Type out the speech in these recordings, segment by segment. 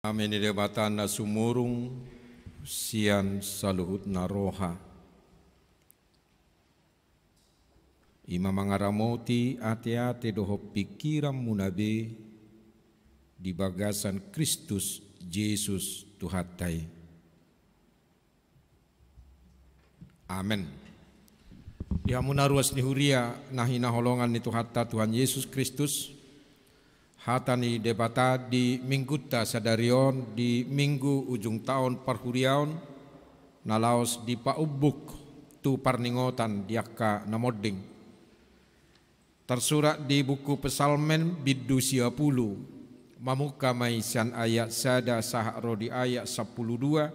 Amin debatana sumurung sian saluhut naroha. Ima mangaramoti ate-ate doho pikiran munabe di bagasan Kristus Yesus Tuhatai. Amin. Ya munaruas ni huria nahina holongan ni Tuhatta Tuhan Yesus Kristus. Hatani debata di mingguta sadarion di minggu ujung tahun parhuriaon nalaos di paubuk tu parningotan diakka namodding. Tersurat di buku Pesalmen biddu 10 mamuka maisan ayat sada sahro di ayat 12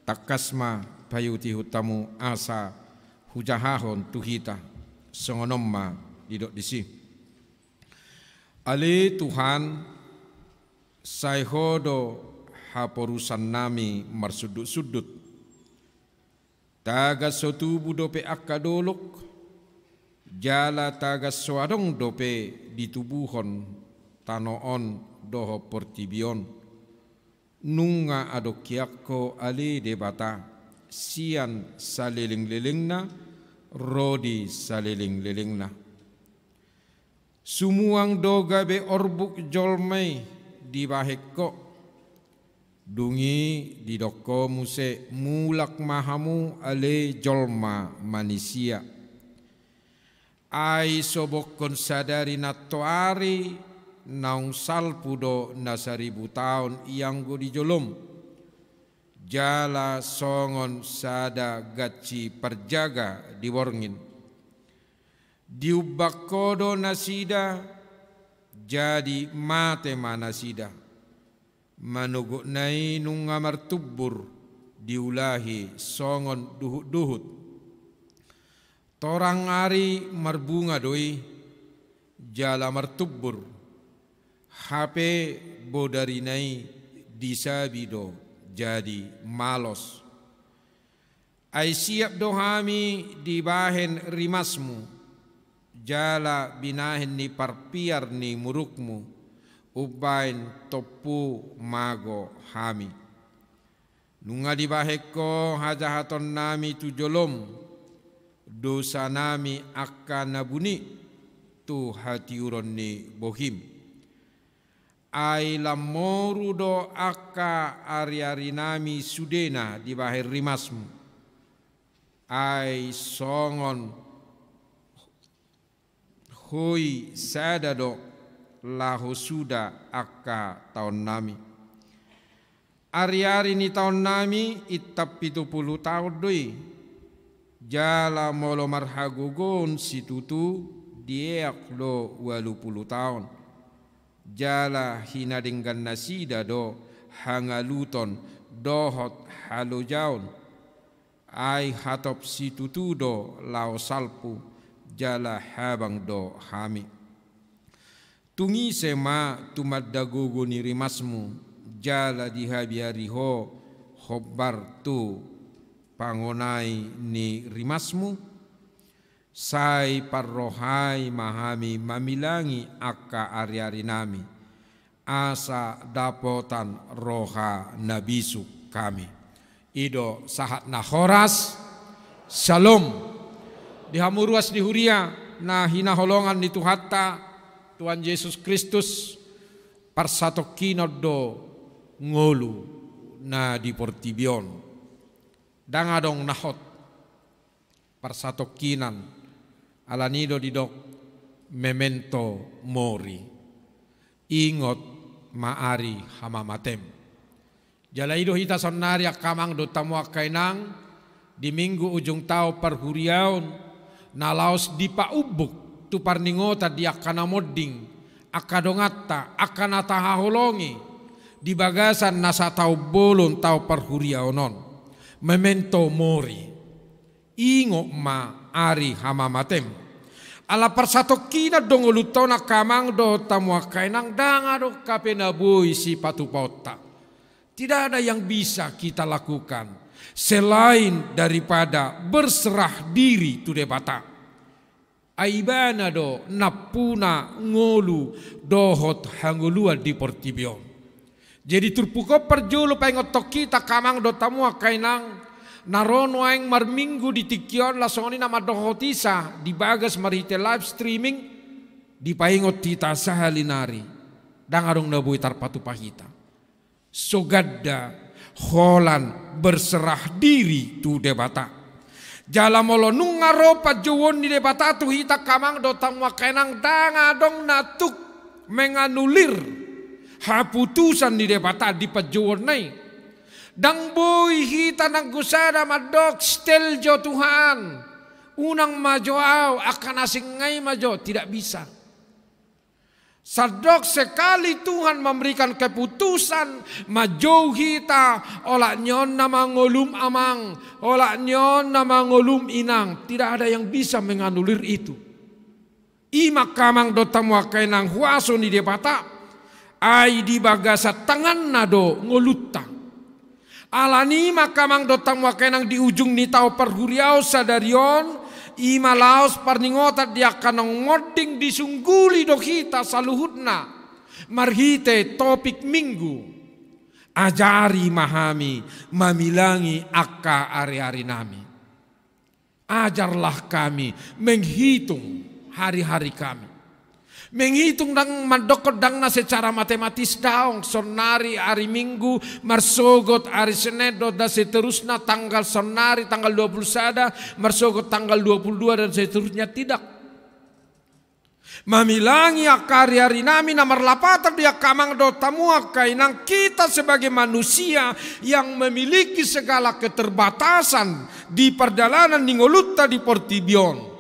takasma payuti hutamu asa hujahahon tuhita songonomma didok disi. Ale Tuhan sayhodo haporusan nami marsudut-sudut tagas sotubu dope akadolok jala tagas soadong dope ditubuhon tanoon doho portibion nunga adokiakko ale debata sian saliling-lilingna rodi saliling-lilingna. Sumuang doga be orbuk jolmai di bahekko dungi di doko muse mulak mahamu ale jolma manusia ai sobokon sadari natoari naung salpudo na 1000 tahun ianggo di jolom jala songon sada gaci perjaga di worngin diubakkodo nasida jadi mate manasida manuguk nai nunga martubur diulahi songon duhut-duhut torang ari marbunga doi jala martubur hape bodari nai disabido jadi malos ai siap dohami dibahen rimasmu jala binahin ni parpiar ni murukmu ubain topu mago hami nunga dibaheko hajahaton nami tujolom dosa nami akan nabuni tu hati uron ni bohim ai lamoru do aka ari-ari nami sudena dibahir rimasmu ai songon hoi sadado lahu suda akka tahun nami. Ari-ari ni tahun nami itap 70 tahun doi. Jala molo marhagugon situtu diek do 80 tahun. Jala hina dinggan nasida do hangaluton dohot halojaun. Ai hatop situtu do lao salpu. Jala habang do hami tungi sema tumaddagogo ni rimasmu jala dihabiariho hobbar tu pangonai ni rimasmu sai parrohai mahami mamilangi akka ari-ari nami asa dapotan roha nabisu kami ido sahat nahoras shalom. Dihamuruas di huria na hinaholongan ni Tuhatta Tuhan Yesus Kristus parsatokinod do ngolu na di portibion dangadong nahot parsatokinan alanido didok memento mori ingot maari hamamatem jalaido hita sonari akamang do tamu akainang di minggu ujung tau parhuriaon nalaos di paubuk tu parningota di akana modding akadongatta akana tahaholongi di bagasan nasa tau bolon tau parhuriaonon memento mori ingo ma ari hamamatem ala parsatokina dongolutona kamang do tamuakainang danga do kapenabui si patupota tidak ada yang bisa kita lakukan selain daripada berserah diri tu debata aibana do napuna ngolu dohot hangulua di portibion Jadi turpuko perjulu pengotok kita kamang do tamu kainang narono aing marminggu di tikion lasongoni nama dohotisa di bagas marite live streaming di paingot tita sahalinari dangarong nabui tarpatu pahita sogadda holan berserah diri tu debata jalamolo nungaro pajowon di debata tu hita kamang do tamu kainang dangadong natuk menganulir haputusan di debata di pajuan nai dang boy hita nang gusada madok steljo Tuhan unang majoaw akan asingai majo tidak bisa sadok sekali Tuhan memberikan keputusan majo hita olak nyon nama ngolum amang olak nyon nama ngolum inang tidak ada yang bisa menganulir itu ima kamang dotamu kainang huaso di debata ai di bagasa tangan nado ngolutta alani makamang dotang wakenang di ujung ni tau perhuriau sadarion ima laos parningota dia kanong ngoding disungguli dohita saluhutna marhite topik minggu ajari mahami mamilangi akka ari-ari nami ajarlah kami menghitung hari-hari kami menghitung dang mandokot dang na secara matematis daong sonari hari Minggu marsogot hari Senin dan seterusnya tanggal sonari tanggal 21 marsogot tanggal 22 dan seterusnya tidak mamilangi akari hari nami namar lapatan dia kamang do tamua kainang kita sebagai manusia yang memiliki segala keterbatasan di perjalanan ningolutta di Portibion.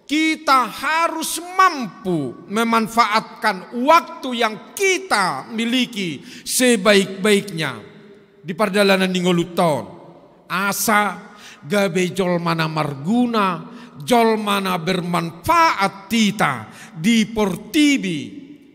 Kita harus mampu memanfaatkan waktu yang kita miliki sebaik-baiknya di perjalanan ningoluton. Asa gabe jol mana marguna, jol mana bermanfaat tita di portibi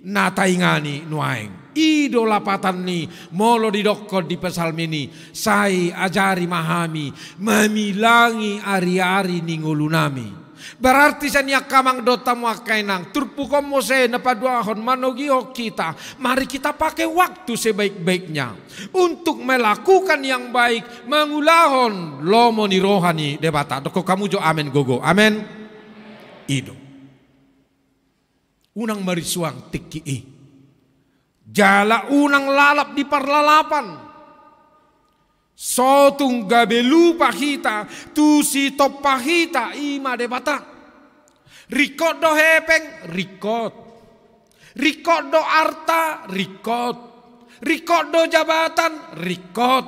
nataingani nuaing. Idolapatan ni molo didokko di pesalmini sai ajari mahami mamilangi ari-ari ningolunami. Berarti sanya kamang dota muakainang turpukom mose napaduahon manogio kita. Mari kita pakai waktu sebaik-baiknya untuk melakukan yang baik, mengulahon lomo ni rohani debata. Doko kamu jo amen gogo. Amen. Ido. Unang marisuang tiki. Jala unang lalap di parlalapan. Sotung gabelu pahita tu si top pahita ima debata rikot do hepeng rikot do arta rikot do jabatan rikot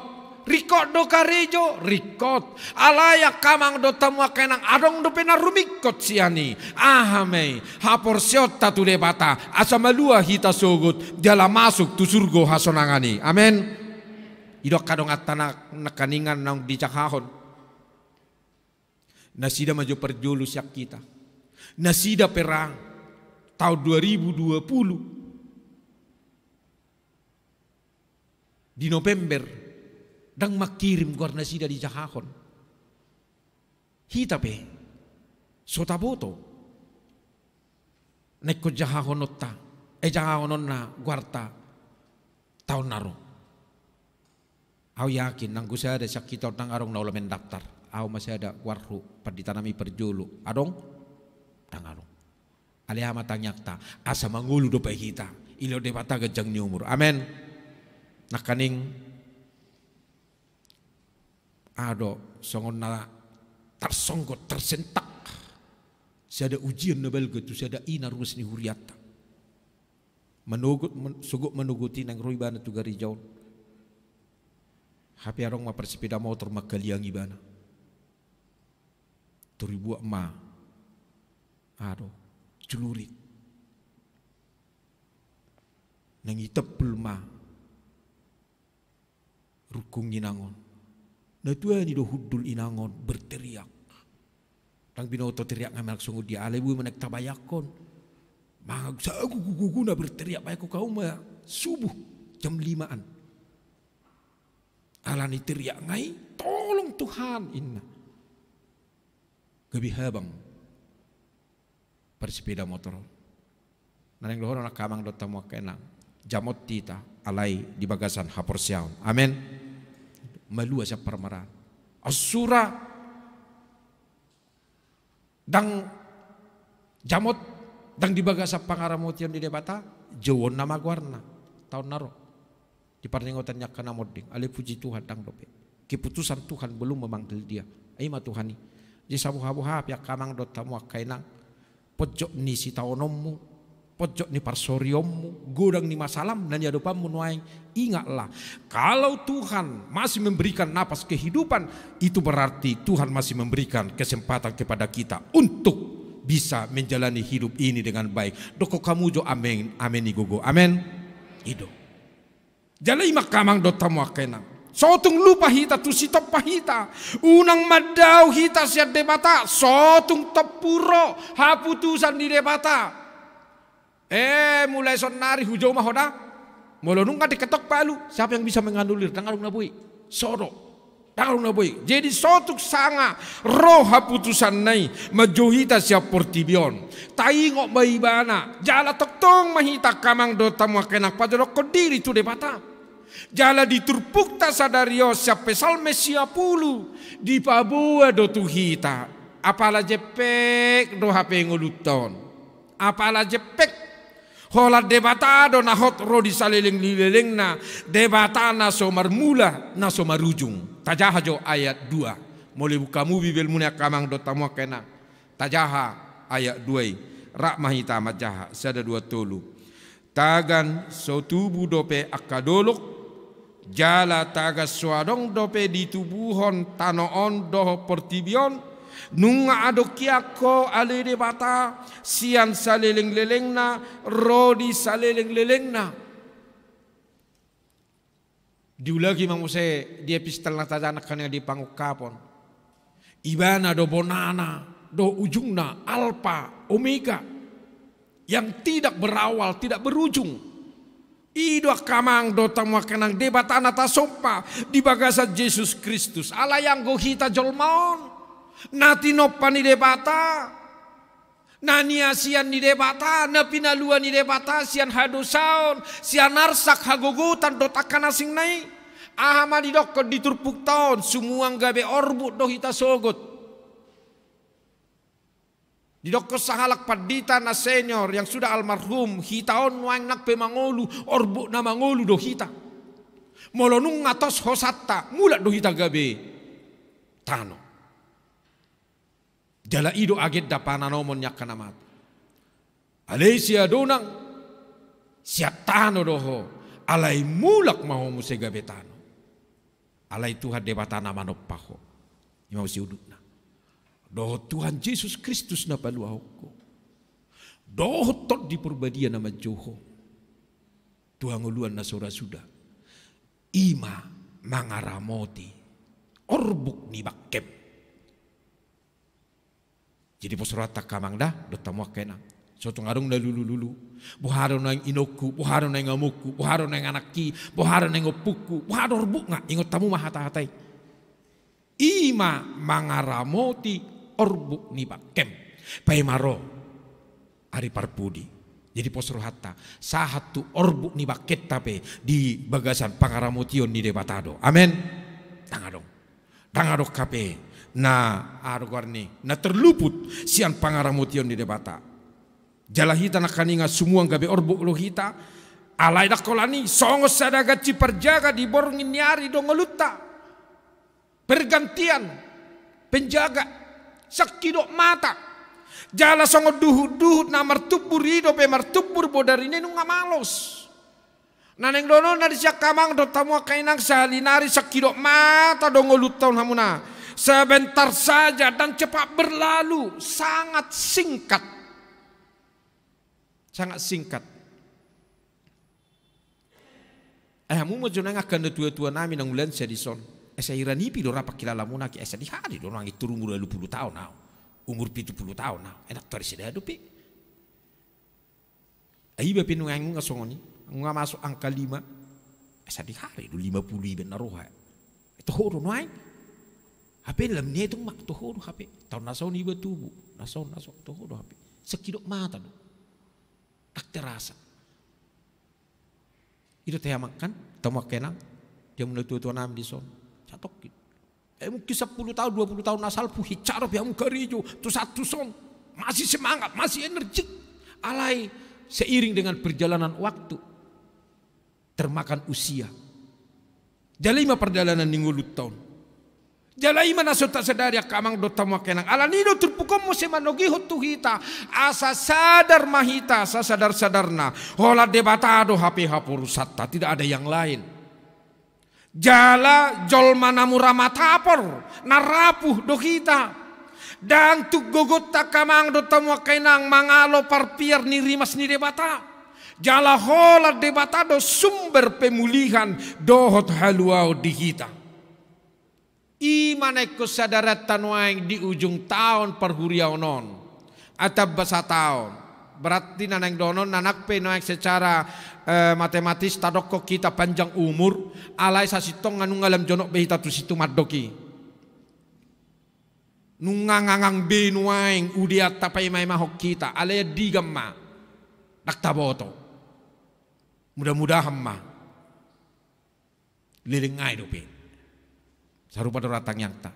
do karejo rikot alaya kamang do tamu kenang adong do pena rumikot siani ahame haporsiot tatu debata asamalua hita sogut jala masuk tu surgo hasonangani amen. Idok kadong atana nakaningan nang dicakahon. Nasida maju perjulu siap kita. Nasida perang tahun 2020 di November dang makirim gor nasida di Jakahon. Hita pe sotaboto nekko Jakahon otta Jakahon onna guarta tahun naro. Aku yakin nang gusa ada sakit nang arong naula mendaftar. Aku masih ada warhu ditanami perjulu. Adong tang arong. Alih amat nyakta asa mangulu dope kita. Ilo debata gajang ni umur. Amen. Nakaning ado songon na tersonggot tersentak. Siada ujian nabel gitu. Siada ina rumus ni huriata. Sugut menuguti nang roibana tu gari jauh. Hapi arong ma persepeda motor makaliangi bana. Turibu ma. Ado celurit. Nangi tepul ma. Rukung inangon. Natua ni do hudul inangon berteriak. Tang binoto teriak ngamak sungguh dia alebu menek tabayakon. Mangag sa aku guguna berteriak baik kau ma subuh jam 5-an. Alani teriak ngai, tolong Tuhan inna. Gabi habang persepeda motor. Naneng lohor nak kamang dota mo kenang. jamot tita alai di bagasan haporsiaon. Amen. Malua sa parmaran. Asura dang jamot dang di bagasa pangaramotion di debata jawon nama guarna tahun naro di parningotannya kana moding ale puji Tuhan dang dope keputusan Tuhan belum memanggil dia ai ma Tuhani di sabuha-buha pia kamang dot tamu kainang pojok ni si taonommu pojok ni parsoriommu godang ni masalam dan yadopamu nuaing. Ingatlah, kalau Tuhan masih memberikan napas kehidupan, itu berarti Tuhan masih memberikan kesempatan kepada kita untuk bisa menjalani hidup ini dengan baik. Doko kamu jo amen amen igogo amen ido jalai makamang do tamu akenang sotung lupa hita tu si top pahita unang madau hita siat debata sotung tepuro haputusan di debata mulai sonari hujau mahoda molonung ka diketok palu siapa yang bisa menganulir tangarung nabui soro tangarung nabui jadi sotuk sanga roh haputusan nai majohita siap portibion taingok baibana jala toktong mahita kamang do tamu kenak padorok kodiri tu debata jala diturpukta sadario siap pesal mesia pulu di pabua do tuhita apala jepek do HP ngoluton apala jepek hola debata do na hot ro di saliling lileleng na debata na so marmula na so marujung tajaha jo ayat 2 mulai bukamu bibel munia kamang do tamu kena tajaha ayat 2 rak mahita majaha sada 2 tolu tagan so tubu dope akadolok jala taga suadong dope di tubuhon tanoon doho portibion nunga adokiako ale debata sian saleleng-leleng na rodi saleleng-leleng na diulagi manguse di epistel na tajana kanya di pangukapon ibana do bonana do ujungna alfa omega yang tidak berawal tidak berujung ido kamang do tamu kenang debata nata sopa di bagasa Yesus Kristus ala yang gohita jolmaon nati nopa ni debata nani asian ni debata na pinalua ni debata sian hadosaon sian narsak hagogotan do takkan asing nai ahama di dokko diturpuk taon sumuang gabe orbut do hita sogot di dokko sahalak padita na senior yang sudah almarhum hitaon wang nak pemangolu orbut na mangolu do hita molonung ngatos hosatta mulat do hita gabe tano jala ido aget dapana nomon nyakana mat alesia donang siatano doho alai mulak maho musega betano alai Tuhan debatana manopaho imau si udutna doho Tuhan Yesus Kristus na paluahoko doho tot di perbadia nama joho Tuhan nguluan na sora sudah ima mangaramoti orbuk ni bakem. Jadi posorata kamang dah dotamu kena. Soto ngarung na lulu buharo na inoku buharo na ngamuku buharo na anaki buharo na ngopuku buharo orbuk nga ingot tamu mahata-hatai ima mangaramoti orbuk ni bakem paimaro ari parpudi jadi posorohata sahatu orbuk ni baket tape di bagasan pangaramotion ni debatado amen tangadong kape na arugorni na terluput sian pangaramotion di debata jalahita na kaninga sumuang gabe orbuk lohita alai dakolani songo sadaga ciperjaga di borngin nyari dongolutta pergantian penjaga sakidok mata jala songo duhut na martubur ido pe martubur bodarine nunga malos naneng dono na disyak kamang do tamu kainang salinari sakidok mata dongolutta hamuna sebentar saja dan cepat berlalu sangat singkat hamu mo jonang akan tua-tua nami nang ulan sedison esa irani pi do rapa kilala muna ki esa di hari do nang itu umur 20 tahun now umur 70 tahun now enak tori sedado pi ai ba pinu ngang ngasongoni nga masuk angka 5 esa di hari do 50 iben naroha itu horo noai HP dalam nia itu mak tohoro HP tahun nason iba tubuh nason tohoro HP sekidok mata do tak terasa Itu teh makan, tamu kenang, dia mulai tua nam di son, catok. Mungkin 10 tahun, 20 tahun asal puhi cara yang kerijo, tu satu son, masih semangat, masih energik. Alai seiring dengan perjalanan waktu, termakan usia. Jalima perjalanan ningulut tahun. Jalai mana tak sadari kamang do tamu kenang. Alanido terpukom mo se manogi hotu hita. Asa sadar mahita, asa sadar sadarna. Hola debatado HP hapurusata. Tidak ada yang lain. Jala jol manamu ramatapor. Narapuh do hita. Dan tu gogot kamang do tamu kenang mangalo parpier ni rimas ni debata. Jala hola debatado sumber pemulihan dohot haluau di hita. Imanay ko sa daratan waing di ujung tahun perhuriaw non. Atau basa tahun. Berarti nanang donon nanak pe noeng secara matematis tadok ko kita panjang umur. Alay sa sitong anong alam jonok behita tu situ madoki. Nungangangang benuaing udiat tapay may mahok kita. Alay digam ma. Naktaboto. Mudah-mudahan ma. Lilingay do pe. Sarupa doratang yang tak.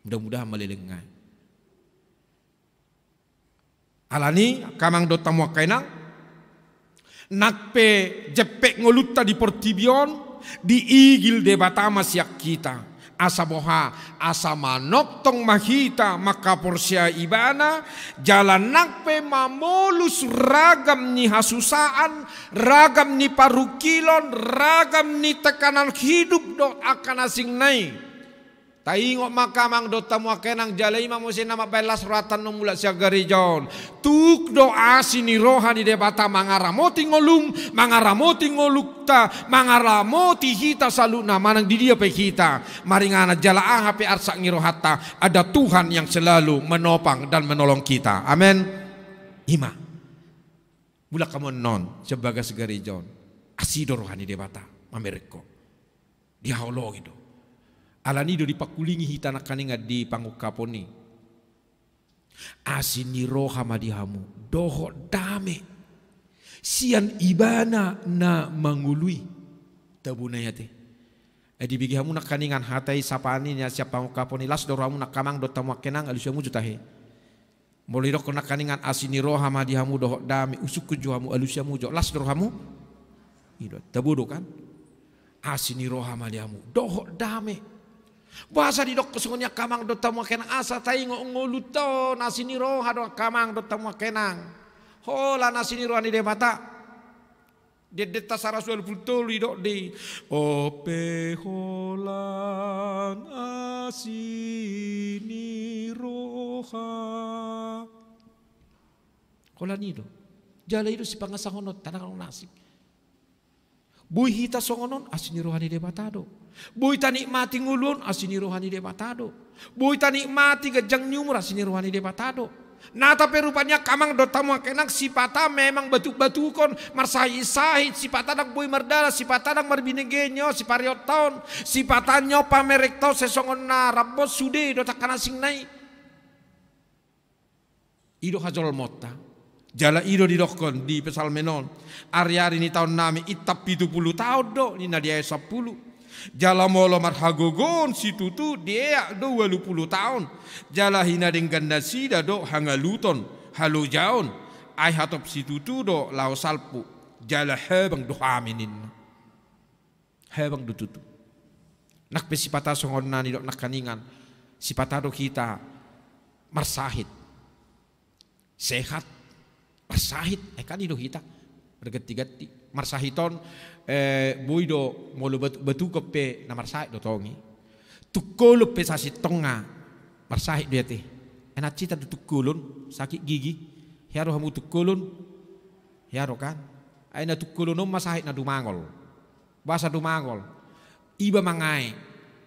Mudah-mudahan melilingai. Alani kamang do tamu kainang. Nakpe jepek ngoluta di portibion. Di igil debata masyak kita. Asa boha, asa manok tong mahita maka porsia ibana. Jalan nakpe mamolus ragam ni hasusaan. Ragam ni parukilon. Ragam ni tekanan hidup do akan asing naik. Taingok makamang do tamu kenang jalai mamusin nama belas suratan no mula sia garijon. Tuk do asini rohani debata mangaramoti ngolum, mangaramoti ngolukta, mangaramoti hita saluna manang di dia pe kita. Maringana jalaah pe arsak ngirohata, ada Tuhan yang selalu menopang dan menolong kita. Amin. Ima. Mula kamu non sebagai segarijon. Asido rohani debata mamereko. Dia holo gitu. Alani do dipakulingi hitana kaninga di pangukaponi. Asini roha madihamu doho dame. Sian ibana na mangului. Tabunaya te. Edi bigihamu nak kaningan hatai sapani nya siapa pangukaponi las doramu nak kamang do tamu kenang alusiamu jutahe. Molirok nak kaningan asini roha madihamu doho dame usuk kujuhamu alusiamu jo las doramu. Ido tabudo kan. Asini roha madihamu doho dame. Bahasa di dok kesungunya kamang do tamu kenang asa tai ngoluto nasini roha do kamang do tamu kenang. Hola nasini roha ni debata. Dedeta sarasuel pultoli dok di ope holan asini roha. Hola nido. Jala itu si pangasahonot tanang nasi. Buih hita songonon asini roha ni debatado. Boy tani mati ngulun asini rohani debatado. Boy tani mati gejang nyumur asini rohani debatado. Nah tapi rupanya kamang do tamu kenang sipata memang batu-batu kon marsahi sahid sipata nak boy merdala sipata nak marbinegenyo sipariot taon sipata nyo pamerek tau sesongon na rabos sude do takana sing nai. Ido hajol mota. Jala ido didokon di pesal menon. Ari-ari ni tahun nami itap 70 tahun do ni nadia 10. Jala molo marhagogon si tutu dia do 20 tahun. Jala hina dengan nasida do hangaluton halu jaun. Ai hatop si tutu do lau salpu. Jala hebang do haminin. Hebang do tutu. Nak pesipata songon nani do nakaningan. Sipata do kita marsahid. Sehat. Marsahid. Kan do kita. Bergati-gati. Marsahiton boido molo batu kope na marsahid do tongi tukolo pe sasi tonga marsahid dia te enak cita do tukolon sakit gigi hiaro hamu tukolon hiaro kan aina tukolon no masahid na dumangol bahasa dumangol iba mangai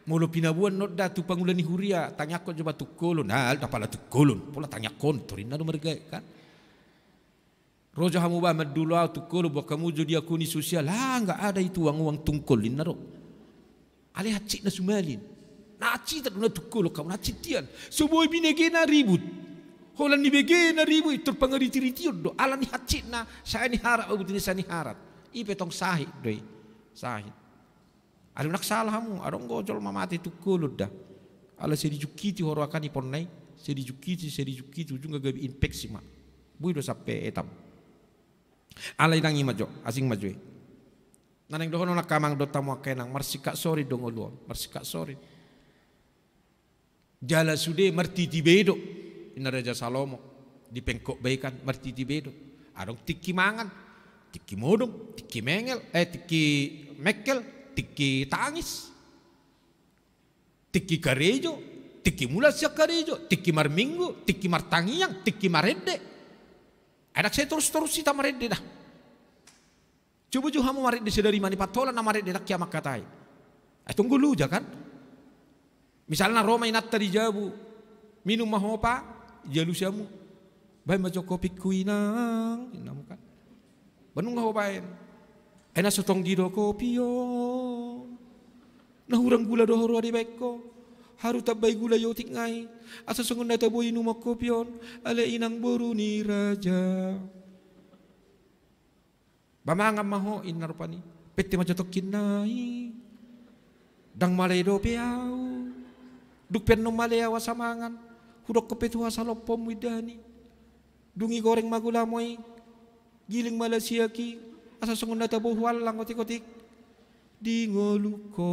molo pinabuan no da tu pangulani huria tanya ko coba tukolon hal tapala tukolon pola tanya kontorin na do merga kan. Roja hamu ba madulu au tukul buat kamu jadi akuni sosial enggak ada itu uang tungkol linaro. Ale hacik na sumalin. Na hacik tak na tukul kamu na citian. Suboy binegena ribut. Holan ni begena ribut terpangari tiritiod do. Ala ni hacik na saya ni harap abu tini saya ni harap. Ipetong sahid doi. Sahid. Ada nak salah mu, adong gojol mamati tu kulud dah. Ala sedi jukiti horo akan ipon nai, sedi jukiti ujung gabi infeksi mak. Bui do sampai etam. Ala idang imajo, asing majoi. Naneng dohono nak kamang do tamu kenang marsika sori dong oluon, marsika sori. Jala sude martiti bedo, ina Raja Salomo di pengkok baikan martiti bedo. Adong tiki mangan, tiki modong, tiki mengel, tiki mekel, tiki tangis, tiki karejo, tiki mulasya karejo, tiki marminggu, tiki martangiang, tiki marede. Anak saya terus kita marede dah. Coba juga kamu marede sedari mani patola na marede nak kiamak katai. Tunggu lu kan. Misalnya Roma inatta di jabu, minum mahopa, jalu siamu, bay majo kopi kuinang, inamu kan. Benung hopain. Ena sotong gido kopi yo. Nahurang gula dohoro adi beko. Haru tabay gula yotik ngai. Asa songon na taboy inumak kopyon. Ale inang boru ni raja. Bamangam maho inarupani. Pete majotok kinai. Dang malay do piaw. Dukpen no malay awa samangan. Hudok kepetua salopom widani. Dungi goreng magulamoy. Giling malasiaki. Asa songon na taboy walang otik-otik. Di ngoluko.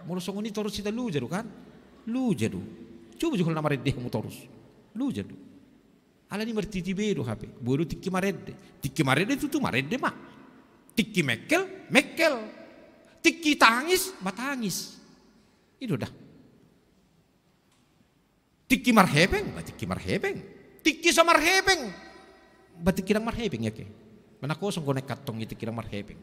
Mulu songon ni torus kita lu jadu kan? Lu jadu. Coba juga nama redeh kamu torus. Lu jadu. Ala ni mertiti bedo HP. Bodo tiki marede. Tiki marede itu tuh marede mah. Tiki mekel. Tiki tangis, batangis. Itu dah. Tiki marhebeng, batiki marhebeng. Tiki sama marhebeng. Batiki kirang marhebeng ya ke. Mana kosong konek katong itu kirang marhebeng.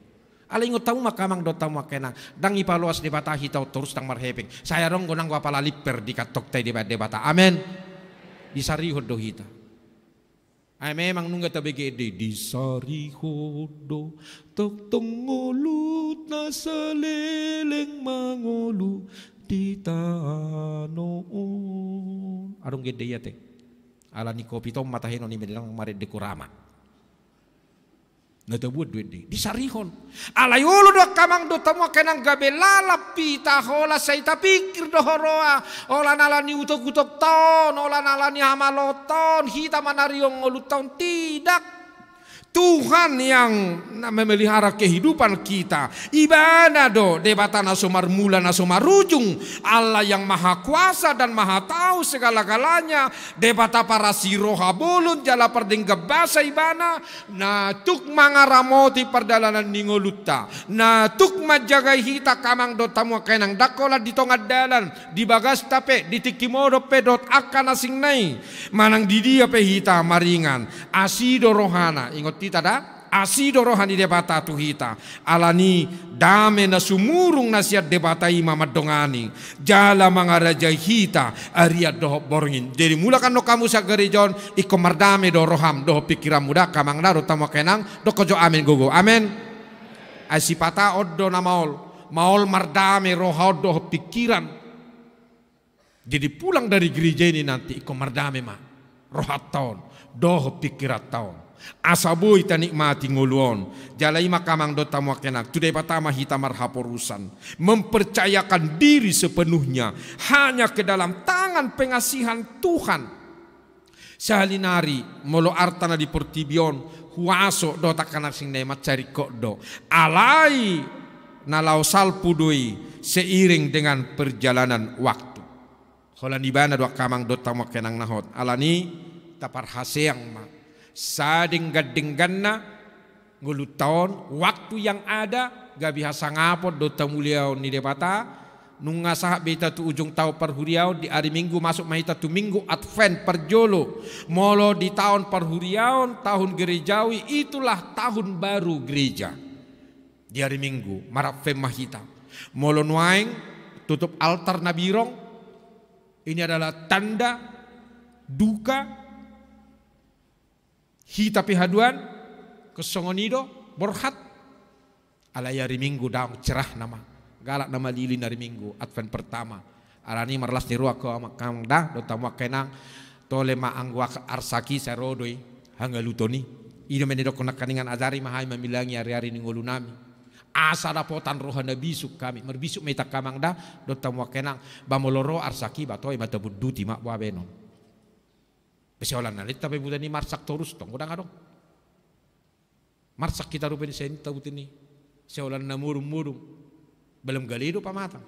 Ala ingot tamu makamang do tamu makenang dang ipaluas debata hitau terus tang marhepeng saya rong gonang gua pala liper di katok tay debata amen disari hodo hita ay memang nungga tabegede disari hodo tok tongolut na saleleng mangolu di tanoon arong gede ya te ala ni kopi tom matahino ni medang maret de kurama. Nata buat duit di sarihon. Alayolo do kamang do tamu kenang gabe lalapi tahola say tapikir do horoa. Ola nalani utok ton, ola nalani hamaloton, hita manariong ngoluton tidak. Tuhan yang memelihara kehidupan kita. Ibana do debata nasomar mula nasomar rujung. Allah yang maha kuasa dan maha tahu segala-galanya. Debata para siroha bolun jala perdengga basa ibana. Na tuk mangaramoti perdalanan ningoluta. Na tuk majagai hita kamang do tamu kenang dakola di tongad dalan. Di bagas tape di tikimodo pedot akan asing nai. Manang di dia pe hita maringan. Asido rohana ingot kita dah asido rohani debata tu hita alani dame na sumurung nasiat debata ima madongani jala mangaraja hita ariat doh borngin jadi mulakan no kamu sa gerejon iko mardame do roham do pikiran muda kamang daro tamo kenang do kojo amin gogo amen asipata oddo na maol mardame rohau do pikiran jadi pulang dari gereja ini nanti iko mardame ma rohat tahun do pikirat tahun asaboy tanikmati nguluon jalai makamang do tamu kenak tudai patama hita marhaporusan mempercayakan diri sepenuhnya hanya ke dalam tangan pengasihan Tuhan sahalinari molo artana di portibion huaso do takanak sing nemat cari kok do alai nalau salpudoi seiring dengan perjalanan waktu holan ibana do kamang do tamu kenang nahot alani tapar haseang ma sading gading ganna ngulut tahun waktu yang ada gak biasa ngapot do tamuliau ni debata nunga sahak beta tu ujung tahun perhuriau di hari minggu masuk mahita tu minggu advent perjolo molo di tahun perhuriau tahun gerejawi itulah tahun baru gereja di hari minggu marap fem mahita molo nuaing tutup altar nabirong ini adalah tanda duka hita pihaduan kesongonido borhat ala hari minggu daung cerah nama galak nama lilin hari minggu advent pertama alani marlas ni ruak ko makang dah do tamu kenang tole ma angwa arsaki serodoi hangalutoni Ida menedok nakaningan ajari mahai mamilangi hari-hari ni ngulu nami. Asa dapotan rohana bisuk kami. Merbisuk metak kamang da. Dota muakenang. Bamoloro arsaki batoi mata buduti mak wabenon. Pesiolan nalit tapi buta ni marsak torus tong. Udang adong. Marsak kita rupa ni senta buta ni. Seolan na murum-murum. Belum galido pamatang.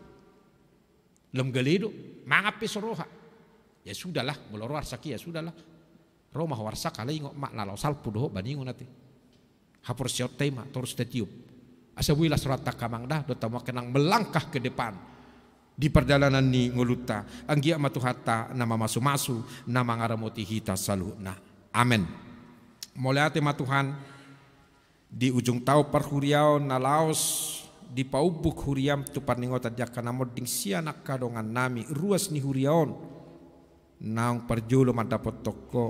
Belum galido. Mangap pesoroha. Ya sudahlah. Moloro arsaki ya sudahlah. Roma warsak kala ingo mak nalau salpu doho baningo nati. Hapur siot tema terus tetiup. Asa wila surat takamang dah dota kenang melangkah ke depan di perjalanan ni nguluta. Anggia matu hatta nama masu-masu nama ngaramoti hita saluna. Amen. Moleate matuhan di ujung tau perhuriau nalaos di paubuk huriam tu parningota jakana moding sianak kadongan nami ruas ni huriaon. Naung perjulo mandapot toko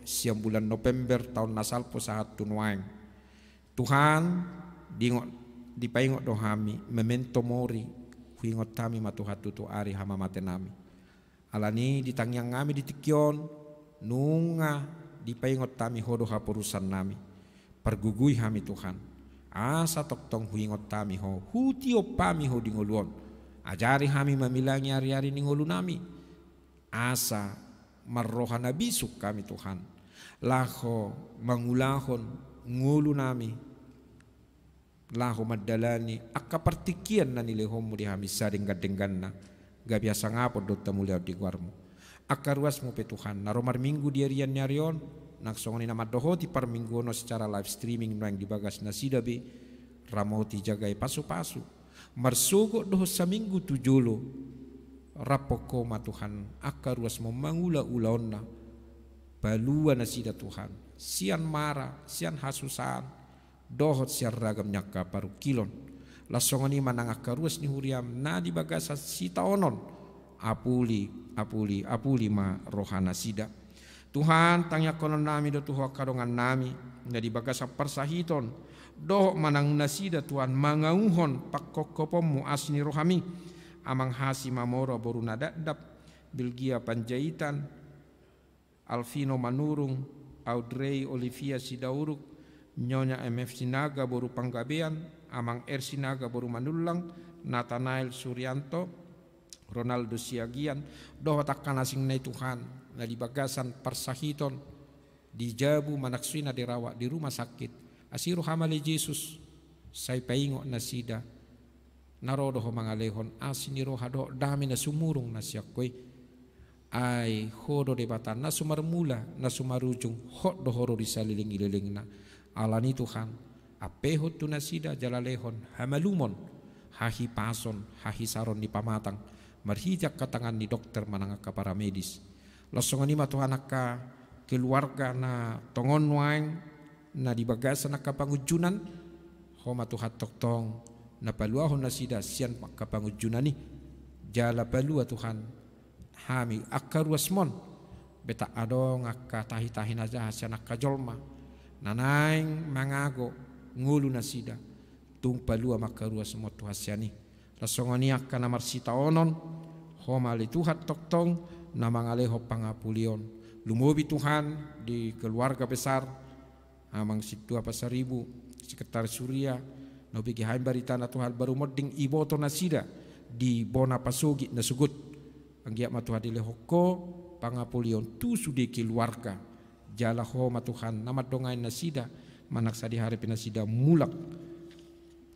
siang bulan November tahun nasalpo sahat tunuaing. Tuhan dipaingot dohami memento mori huingot kami matuhatu tu ari hama mate nami. Alani ditangyang kami ditikyon nunga dipaingot kami hodo hapurusan nami. Pergugui hami Tuhan. Asa toktong huingot kami ho hutio pami ho dingoluon. Ajari hami mamilangi hari-hari ningolu nami. Asa marrohana bisuk kami Tuhan. Laho mangulahon ngulu nami. Laho madalani akka partikian na nilehomu di hami saring gadenggan na. Gabiasa ngapod dota mulia di guarmu. Akka ruas mo pe Tuhan. Naromar minggu di arian nyarion. Naksongoni nama doho di par minggu no secara live streaming nang di bagas na sidabi. Ramoti jagai pasu-pasu. Marsugo doho sa minggu tujulo. Rapoko ma Tuhan. Akka ruas mo mangula-ulaon na. Balua nasida Tuhan. Sian mara, sian hasusan. Dohot sian ragam nyaka paru kilon. Lasongani manang akaruas ni huriam. Na di bagasa sita onon. Apuli ma rohana sida. Tuhan tangya konon nami do tuho kadongan nami. Na di bagasa persahiton. Dohot manang nasida Tuhan. Mangauhon pakkokopomu asni rohami. Amang hasi mamoro boru nadadap. Bilgia panjaitan. Alvino Manurung, Audrey Olivia Sidauruk, Nyonya MF Sinaga boru Panggabean, Amang R Sinaga boru Manulang, Nathanael Suryanto, Ronaldo Siagian, doho takkan asing nai Tuhan, na di bagasan persahiton, di Jabu manaksina dirawat di rumah sakit, asiru hamali Yesus, say paingo na sida, narodoho mangalehon asiniro hado dami na sumurung na siyakoy. Ay hodo debatan na sumarmula na sumarujung hot dohoro di saliling-ililing na alani Tuhan apeho tu nasida jalalehon hamalumon hahi pason hahi saron di pamatang marhijak katangan ni dokter manangaka para medis losongan ima Tuhan akka keluarga na tongon waing na di bagasan akka pangujunan homa Tuhan toktong na paluahon nasida sian kapangujunan ni jala palua Tuhan hami akka ruasmon beta adong akka tahi-tahi naja sian akka jolma nanaing mangago ngulu nasida tung palua maka ruasmot tuhasiani lasongoni akka namar sita onon homa li Tuhan toktong na mangaleho pangapulion lumobi Tuhan di keluarga besar amang situa pasaribu sekretaris Surya no bigi haim barita na Tuhan baru moding iboto nasida di bona pasugi na sugut anggia matuhan dilehoko pangapulion tu sudi keluarga jala ho matuhan namat dongain nasida manaksa di hari pinasida mulak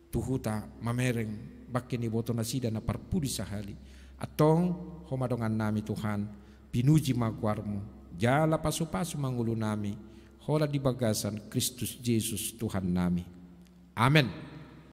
tuhuta mamereng bakin iboto nasida na parpudi sahali atong ho madongan nami Tuhan pinuji magwarmu jala pasu-pasu mangulu nami hola di bagasan Kristus Yesus Tuhan nami amen.